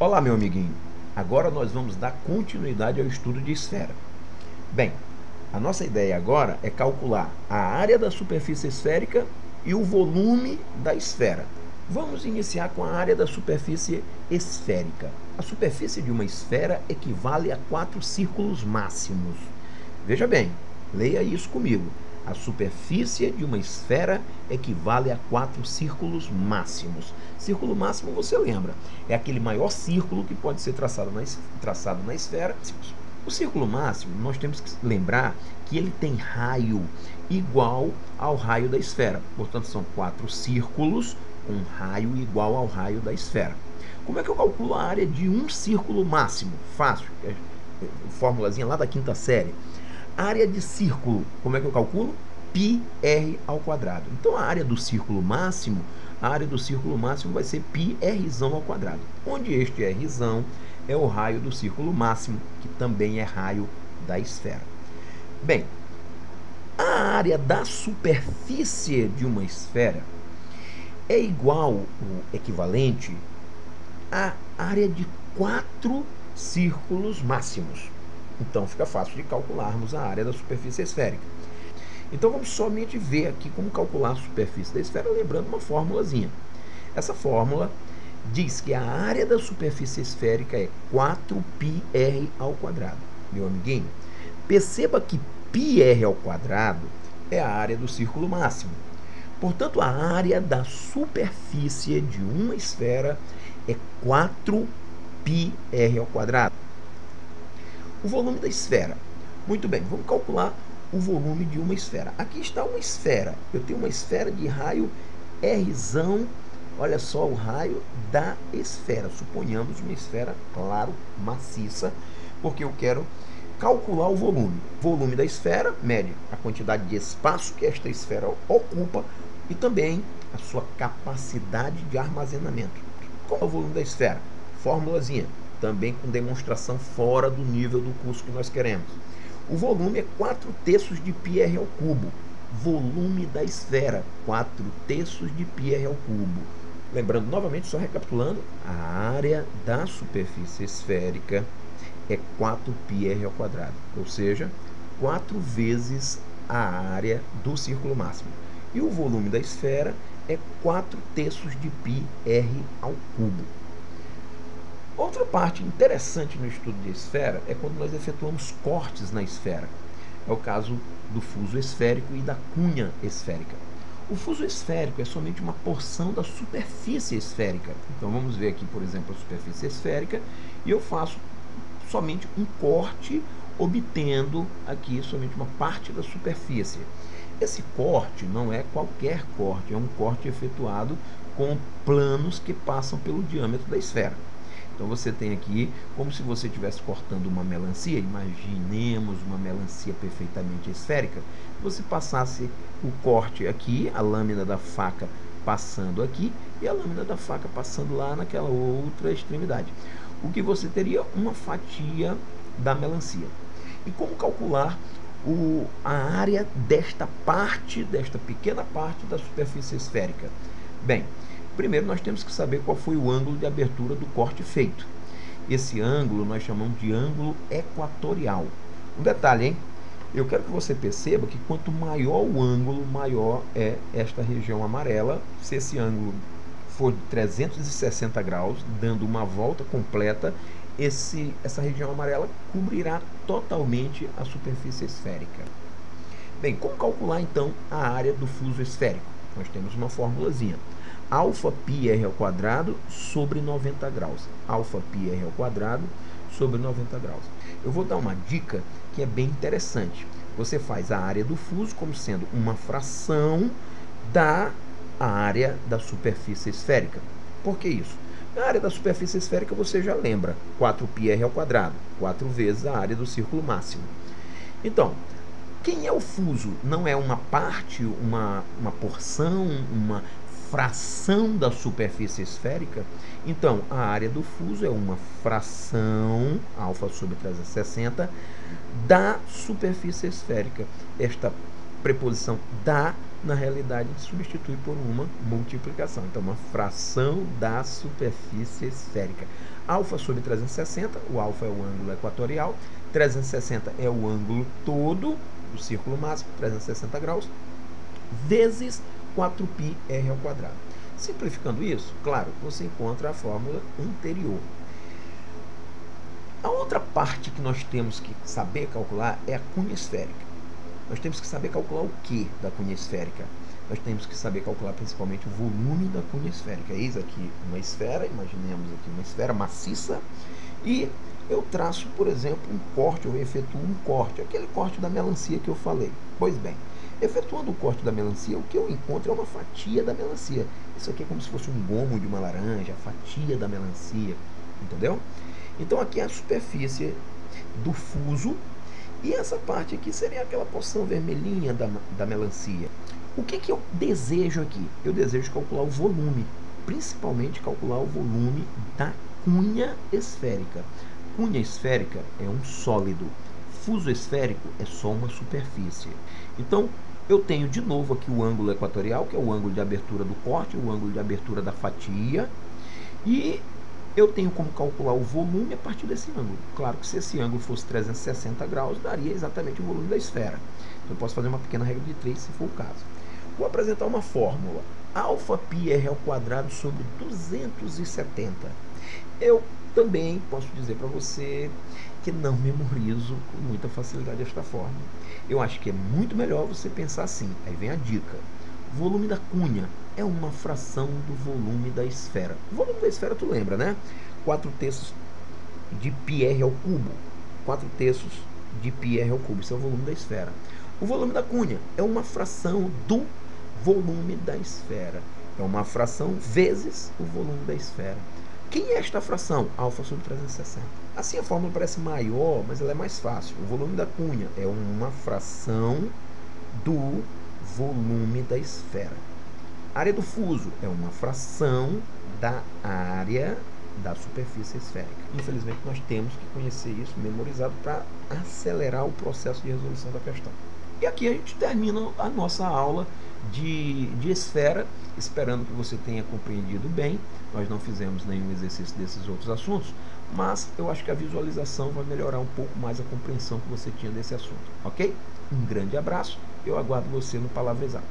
Olá, meu amiguinho. Agora nós vamos dar continuidade ao estudo de esfera. Bem, a nossa ideia agora é calcular a área da superfície esférica e o volume da esfera. Vamos iniciar com a área da superfície esférica. A superfície de uma esfera equivale a 4 círculos máximos. Veja bem, leia isso comigo. A superfície de uma esfera equivale a 4 círculos máximos. Círculo máximo, você lembra, é aquele maior círculo que pode ser traçado na esfera. O círculo máximo, nós temos que lembrar que ele tem raio igual ao raio da esfera. Portanto, são 4 círculos com raio igual ao raio da esfera. Como é que eu calculo a área de um círculo máximo? Fácil, formulazinha lá da quinta série. Área de círculo, como é que eu calculo? πr ao quadrado. Então, a área do círculo máximo vai ser πr ao quadrado, onde este r é o raio do círculo máximo, que também é raio da esfera. Bem, a área da superfície de uma esfera é igual, ou equivalente, à área de 4 círculos máximos. Então, fica fácil de calcularmos a área da superfície esférica. Então, vamos somente ver aqui como calcular a superfície da esfera, lembrando uma formulazinha. Essa fórmula diz que a área da superfície esférica é 4πr ao quadrado. Meu amiguinho, perceba que πr ao quadrado é a área do círculo máximo. Portanto, a área da superfície de uma esfera é 4πr ao quadrado. O volume da esfera. Muito bem, vamos calcular o volume de uma esfera. Aqui está uma esfera. Eu tenho uma esfera de raio R. Olha só o raio da esfera. Suponhamos uma esfera, claro, maciça, porque eu quero calcular o volume. O volume da esfera mede a quantidade de espaço que esta esfera ocupa e também a sua capacidade de armazenamento. Qual é o volume da esfera? Formulazinha, também com demonstração fora do nível do curso que nós queremos. O volume é 4/3 de πr ao cubo. Volume da esfera, 4/3 de πr ao cubo. Lembrando novamente, só recapitulando, a área da superfície esférica é 4πr ao quadrado, ou seja, 4 vezes a área do círculo máximo. E o volume da esfera é 4/3 de πr ao cubo. Outra parte interessante no estudo de esfera é quando nós efetuamos cortes na esfera. É o caso do fuso esférico e da cunha esférica. O fuso esférico é somente uma porção da superfície esférica. Então, vamos ver aqui, por exemplo, a superfície esférica, e eu faço somente um corte, obtendo aqui somente uma parte da superfície. Esse corte não é qualquer corte, é um corte efetuado com planos que passam pelo diâmetro da esfera. Então, você tem aqui como se você estivesse cortando uma melancia. Imaginemos uma melancia perfeitamente esférica. Você passasse o corte aqui, a lâmina da faca passando aqui e a lâmina da faca passando lá naquela outra extremidade. O que você teria? Uma fatia da melancia. E como calcular a área desta pequena parte da superfície esférica? Bem, primeiro nós temos que saber qual foi o ângulo de abertura do corte feito. Esse ângulo nós chamamos de ângulo equatorial. Um detalhe, hein? Eu quero que você perceba que quanto maior o ângulo, maior é esta região amarela. Se esse ângulo for de 360 graus, dando uma volta completa, essa região amarela cobrirá totalmente a superfície esférica. Bem, como calcular então a área do fuso esférico? Nós temos uma formulazinha. Alfa πr ao quadrado sobre 90 graus. Alfa πr ao quadrado sobre 90 graus. Eu vou dar uma dica que é bem interessante. Você faz a área do fuso como sendo uma fração da área da superfície esférica. Por que isso? A área da superfície esférica você já lembra, 4πr ao quadrado, 4 vezes a área do círculo máximo. Então, quem é o fuso? Não é uma parte, uma porção, uma fração da superfície esférica? Então, a área do fuso é uma fração, alfa sobre 360, da superfície esférica. Esta preposição da na realidade a gente substitui por uma multiplicação. Então, uma fração da superfície esférica. Alfa sobre 360, o alfa é o ângulo equatorial, 360 é o ângulo todo do círculo máximo, 360 graus, vezes 4πr ao quadrado. Simplificando isso, claro, você encontra a fórmula anterior. A outra parte que nós temos que saber calcular é a cunha esférica. Nós temos que saber calcular o que da cunha esférica? Nós temos que saber calcular principalmente o volume da cunha esférica. Eis aqui uma esfera, imaginemos aqui uma esfera maciça, e eu traço, por exemplo, um corte, eu efetuo um corte, aquele corte da melancia que eu falei. Pois bem, efetuando o corte da melancia, o que eu encontro é uma fatia da melancia. Isso aqui é como se fosse um gomo de uma laranja, a fatia da melancia, entendeu? Então aqui é a superfície do fuso, e essa parte aqui seria aquela porção vermelhinha da melancia. O que eu desejo aqui? Eu desejo calcular o volume, principalmente calcular o volume da cunha esférica. Cunha esférica é um sólido, fuso esférico é só uma superfície. Então, eu tenho de novo aqui o ângulo equatorial, que é o ângulo de abertura do corte, o ângulo de abertura da fatia, e eu tenho como calcular o volume a partir desse ângulo. Claro que se esse ângulo fosse 360 graus, daria exatamente o volume da esfera. Então, eu posso fazer uma pequena regra de 3, se for o caso. Vou apresentar uma fórmula. Alfa πr ao quadrado sobre 270. Eu também posso dizer para você que não memorizo com muita facilidade esta fórmula. Eu acho que é muito melhor você pensar assim. Aí vem a dica. O volume da cunha é uma fração do volume da esfera. O volume da esfera tu lembra, né? 4/3 de πr ao cubo. 4/3 de πr ao cubo. Isso é o volume da esfera. O volume da cunha é uma fração do volume da esfera. É uma fração vezes o volume da esfera. Quem é esta fração? Alfa sobre 360. Assim a fórmula parece maior, mas ela é mais fácil. O volume da cunha é uma fração do volume da esfera. A área do fuso é uma fração da área da superfície esférica. Infelizmente, nós temos que conhecer isso memorizado para acelerar o processo de resolução da questão. E aqui a gente termina a nossa aula de esfera, esperando que você tenha compreendido bem. Nós não fizemos nenhum exercício desses outros assuntos, mas eu acho que a visualização vai melhorar um pouco mais a compreensão que você tinha desse assunto, ok? Um grande abraço, eu aguardo você no Palavra Exata.